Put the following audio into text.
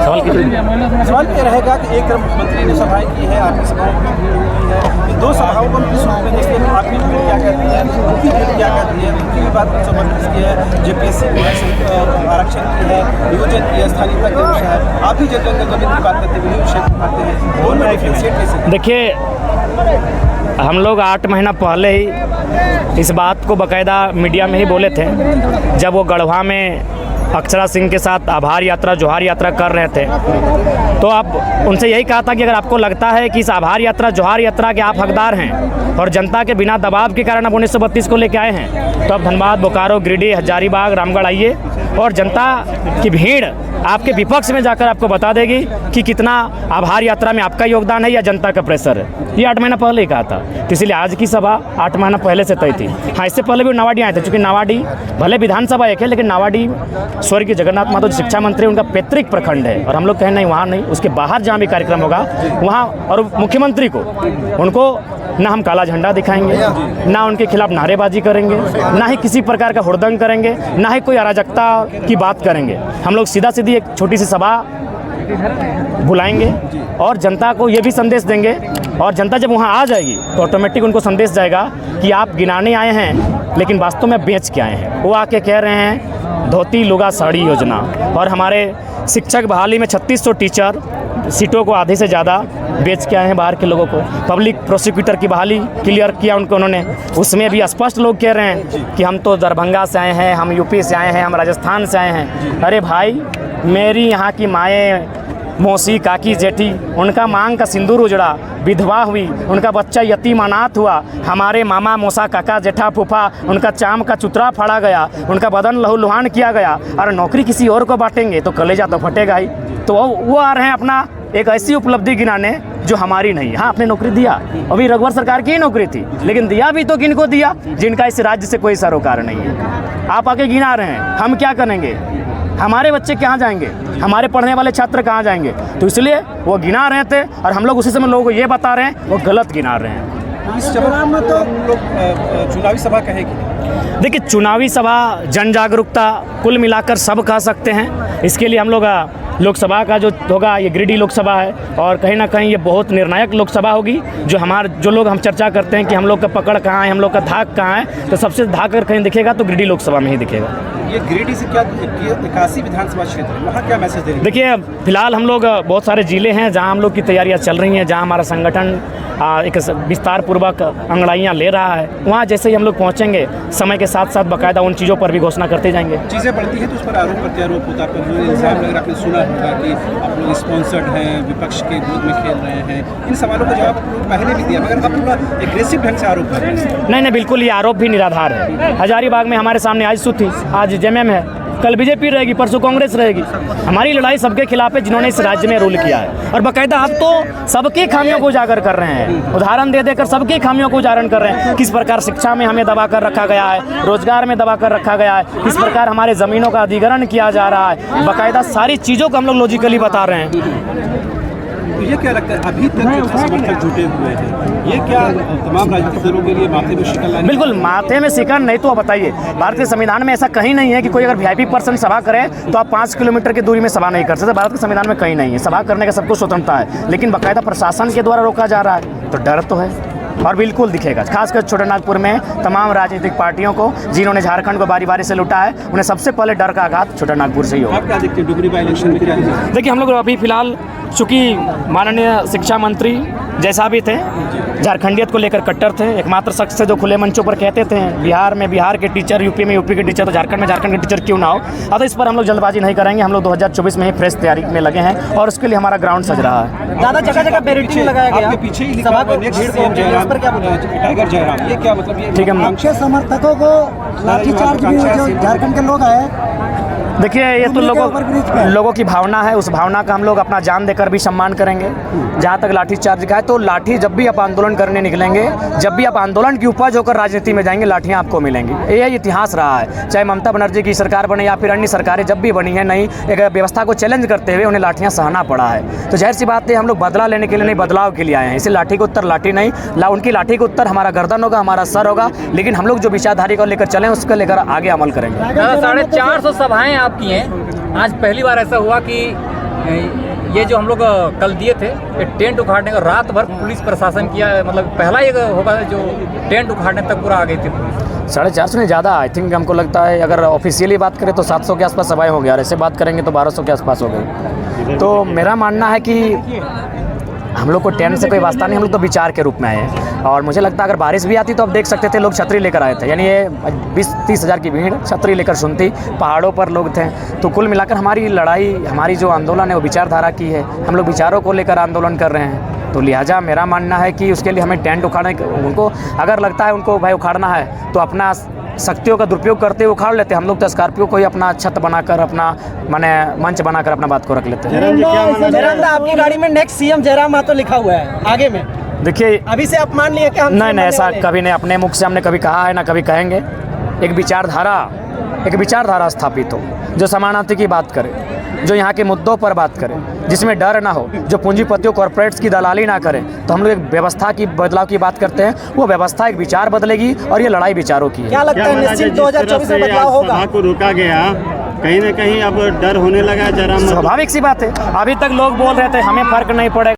सवाल ये रहेगा कि एक तरफ मुख्यमंत्री ने सभाएं की है, आपकी सभाओं में भीड़ हुई है, इन दो सभाओं को जैसे आपकी भीड़ क्या कहती है, उनकी भीड़ क्या कहती है, उनकी भी बात 1932 की है, जेपीएससी आरक्षण की है, नियोजन की है, स्थानीयता के विषय है, आप भी जब जमीन की बात करते हैं, विभिन्न विषय उठाते हैं, दोनों डिफ्रेंशिएट कैसे? देखिए, हम लोग 8 महीना पहले ही इस बात को बाकायदा मीडिया में ही बोले थे, जब वो गढ़वा में अक्षरा सिंह के साथ आभार यात्रा जोहार यात्रा कर रहे थे, तो आप उनसे यही कहा था कि अगर आपको लगता है कि इस आभार यात्रा जोहार यात्रा के आप हकदार हैं और जनता के बिना दबाव के कारण आप 1932 को लेके आए हैं, तो आप धनबाद, बोकारो, गिरिडीह, हजारीबाग, रामगढ़ आइए और जनता की भीड़ आपके विपक्ष में जाकर आपको बता देगी कि कितना आभार यात्रा में आपका योगदान है या जनता का प्रेशर है। ये 8 महीना पहले ही कहा था, तो इसलिए आज की सभा 8 महीना पहले से तय थी। हाँ, इससे पहले भी नावाडी आए थे, चूँकि नावाडी भले विधानसभा एक है, लेकिन नावाडी स्वर्गीय जगन्नाथ महतो जो शिक्षा मंत्री उनका पैतृक प्रखंड है, और हम लोग कहें नहीं वहाँ नहीं, उसके बाहर जहाँ भी कार्यक्रम होगा वहाँ, और मुख्यमंत्री को उनको ना हम काला झंडा दिखाएंगे, ना उनके खिलाफ नारेबाजी करेंगे, ना ही किसी प्रकार का हुड़दंग करेंगे, ना ही कोई अराजकता की बात करेंगे। हम लोग सीधा सीधी एक छोटी सी सभा बुलाएंगे और जनता को ये भी संदेश देंगे, और जनता जब वहाँ आ जाएगी तो ऑटोमेटिक उनको संदेश जाएगा कि आप गिनाने आए हैं लेकिन वास्तव में बेच के आए हैं। वो आके कह रहे हैं धोती लुगा साड़ी योजना, और हमारे शिक्षक बहाली में 3600 टीचर सीटों को आधे से ज़्यादा बेच के आए हैं बाहर के लोगों को। पब्लिक प्रोसिक्यूटर की बहाली क्लियर किया उन्होंने, उसमें भी स्पष्ट लोग कह रहे हैं कि हम तो दरभंगा से आए हैं, हम यूपी से आए हैं, हम राजस्थान से आए हैं। अरे भाई, मेरी यहाँ की माएँ, मौसी, काकी, जेठी, उनका मांग का सिंदूर उजड़ा, विधवा हुई, उनका बच्चा यतीम अनाथ हुआ, हमारे मामा, मौसा, काका, जेठा, फूफा, उनका चाम का चुतरा फाड़ा गया, उनका बदन लहूलुहान किया गया, और नौकरी किसी और को बांटेंगे तो कलेजा तो फटेगा ही। तो वो आ रहे हैं अपना एक ऐसी उपलब्धि गिनाने जो हमारी नहीं है। हाँ, आपने नौकरी दिया, अभी रघुवर सरकार की ही नौकरी थी, लेकिन दिया भी तो किनको दिया? जिनका इस राज्य से कोई सरोकार नहीं है। आप आके गिना रहे हैं, हम क्या करेंगे? हमारे बच्चे कहाँ जाएंगे? हमारे पढ़ने वाले छात्र कहाँ जाएंगे? तो इसलिए वो गिना रहे थे, और हम लोग उसी समय लोगों को ये बता रहे हैं वो गलत गिना रहे हैं। इस चुनाव में तो हम लोग चुनावी सभा कहेंगे। देखिए, चुनावी सभा, जन जागरूकता, कुल मिलाकर सब कह सकते हैं। इसके लिए हम लोग लोकसभा का जो होगा, ये गिरिडीह लोकसभा है, और कहीं ना कहीं ये बहुत निर्णायक लोकसभा होगी। जो लोग हम चर्चा करते हैं कि हम लोग का पकड़ कहाँ है, हम लोग का धाक कहाँ है, तो सबसे धाक अगर कहीं दिखेगा तो गिरिडीह लोकसभा में ही दिखेगा। ये गिरिडीह से क्या 81 विधानसभा क्षेत्र है, वहाँ क्या मैसेज देंगे? देखिए, फिलहाल हम लोग बहुत सारे ज़िले हैं जहाँ हम लोग की तैयारियाँ चल रही हैं, जहाँ हमारा संगठन एक विस्तार पूर्वक अंगड़ाइयाँ ले रहा है। वहाँ जैसे ही हम लोग पहुँचेंगे, समय के साथ साथ बाकायदा उन चीज़ों पर भी घोषणा करते जाएंगे। चीज़ें बढ़ती हैं तो उस पर आरोप प्रत्यारोप होता है, पर इल्ज़ाम लग रहा, आपने सुना होगा कि आप लोग स्पॉन्सर्ड हैं, विपक्ष के गोद में खेल रहे हैं। इन सवालों का जवाब पहले भी दिया, मगर अब थोड़ा एग्रेसिव ढंग से आरोप कर रहे हैं। नहीं, बिल्कुल, ये आरोप भी निराधार है। हजारीबाग में हमारे सामने आज सुध थी, आज जेएमएम है, कल बीजेपी रहेगी, परसों कांग्रेस रहेगी। हमारी लड़ाई सबके खिलाफ है जिन्होंने इस राज्य में रूल किया है, और बाकायदा अब तो सबकी खामियों को उजागर कर रहे हैं, उदाहरण दे देकर सबकी खामियों को उजागर कर रहे हैं। किस प्रकार शिक्षा में हमें दबा कर रखा गया है, रोजगार में दबा कर रखा गया है, किस प्रकार हमारे ज़मीनों का अधिग्रहण किया जा रहा है, बाकायदा सारी चीज़ों को हम लोग लॉजिकली बता रहे हैं। तो ये क्या लगता है, अभी तक जो समर्थक जुटे हुए हैं, ये क्या तमाम राजनीतिक दलों के लिए माथे में शिकन लाने? बिल्कुल, माथे में शिकन नहीं तो बताइए, भारतीय संविधान में ऐसा कहीं नहीं है कि कोई अगर वीआईपी पर्सन सभा करे तो आप 5 किलोमीटर की दूरी में सभा नहीं कर सकते। भारत के संविधान में कहीं नहीं है, सभा करने का सबको स्वतंत्रता है, लेकिन बाकायदा प्रशासन के द्वारा रोका जा रहा है, तो डर तो है और बिल्कुल दिखेगा। खासकर छोटानागपुर में तमाम राजनीतिक पार्टियों को जिन्होंने झारखंड को बारी बारी से लुटा है, उन्हें सबसे पहले डर का आघात छोटानागपुर से ही होगा। आप क्या देखते हैं डुगरी बाई इलेक्शन में क्या? देखिए, हम लोग अभी फिलहाल चूँकि माननीय शिक्षा मंत्री जैसा भी थे, झारखंडियत को लेकर कट्टर थे, एकमात्र शख्स से जो खुले मंचों पर कहते थे बिहार में बिहार के टीचर, यूपी में यूपी के टीचर, तो झारखंड में झारखंड के टीचर क्यों ना हो। अब इस पर हम लोग जल्दबाजी नहीं करेंगे, हम लोग 2024 में ही फ्रेश तैयारी में लगे हैं, और उसके लिए हमारा ग्राउंड सज रहा है। ज़्यादा जगह बैरिकेडिंग लगाया गया, आपके पीछे ही लिखा है नेक्स्ट सीएम जयराम, पर क्या टाइगर जयराम, ये क्या मतलब? ये ठीक है, आकांक्षी समर्थकों को लाठीचार्ज भी जो झारखंड के लोग आए। देखिए, ये तो लोगों की भावना है, उस भावना का हम लोग अपना जान देकर भी सम्मान करेंगे। जहाँ तक लाठी चार्ज का है, तो लाठी जब भी आप आंदोलन करने निकलेंगे, जब भी आप आंदोलन की उपज होकर राजनीति में जाएंगे, लाठियाँ आपको मिलेंगी। ये इतिहास रहा है, चाहे ममता बनर्जी की सरकार बने या फिर अन्य सरकारें जब भी बनी है, नई एक व्यवस्था को चैलेंज करते हुए उन्हें लाठियाँ सहना पड़ा है। तो जाहिर सी बात है, हम लोग बदला लेने के लिए नहीं, बदलाव के लिए आए हैं। इसे लाठी का उत्तर लाठी नहीं, उनकी लाठी का उत्तर हमारा गर्दन होगा, हमारा सर होगा, लेकिन हम लोग जो विचारधारी को लेकर चलें उसको लेकर आगे अमल करेंगे। 450 सभाएं आपकी हैं, आज पहली बार ऐसा हुआ कि ये जो हम लोग कल दिए थे, ये टेंट उखाड़ने का रात भर पुलिस प्रशासन किया, मतलब पहला एक होगा जो टेंट उखाड़ने तक पूरा आ गई थी पुलिस। 450 नहीं ज़्यादा, आई थिंक हमको लगता है अगर ऑफिशियली बात करें तो 700 के आसपास सभाएँ हो गया, और ऐसे बात करेंगे तो 1200 के आसपास हो गई। तो मेरा मानना है कि हम लोग को टेंट से कोई वास्ता नहीं, हम लोग तो विचार के रूप में आए हैं। और मुझे लगता है अगर बारिश भी आती तो आप देख सकते थे लोग छतरी लेकर आए थे, यानी ये 20-30 हज़ार की भीड़ छतरी लेकर सुनती, पहाड़ों पर लोग थे। तो कुल मिलाकर हमारी लड़ाई, हमारी जो आंदोलन है वो विचारधारा की है, हम लोग विचारों को लेकर आंदोलन कर रहे हैं। तो लिहाजा मेरा मानना है कि उसके लिए हमें टेंट उखाड़ने, उनको अगर लगता है उनको भाई उखाड़ना है तो अपना शक्तियों का दुरुपयोग करते हुए उखाड़ लेते हैं। हम लोग तो स्कॉर्पियो को ही अपना छत बनाकर, अपना माने मंच बनाकर अपना बात को रख लेते हैं। जयराम, आपकी गाड़ी में नेक्स्ट सीएम जयराम मातो लिखा हुआ है आगे में, देखिए अभी से आप मान लिए कि हम नहीं, ऐसा कभी नहीं, अपने मुख से हमने कभी कहा है ना कभी कहेंगे। एक विचारधारा स्थापित हो जो समानार्थी की बात करे, जो यहाँ के मुद्दों पर बात करे, जिसमें डर ना हो, जो पूंजीपतियों कॉर्पोरेट्स की दलाली ना करे। तो हम लोग एक व्यवस्था की बदलाव की बात करते हैं, वो व्यवस्था एक विचार बदलेगी और ये लड़ाई विचारों की है। क्या लगता है निश्चित 2024 में बदलाव होगा? को रोका गया, कहीं ना कहीं अब डर होने लगा जरा। स्वाभाविक सी बात है, अभी तक लोग बोल रहे थे हमें फर्क नहीं पड़ेगा।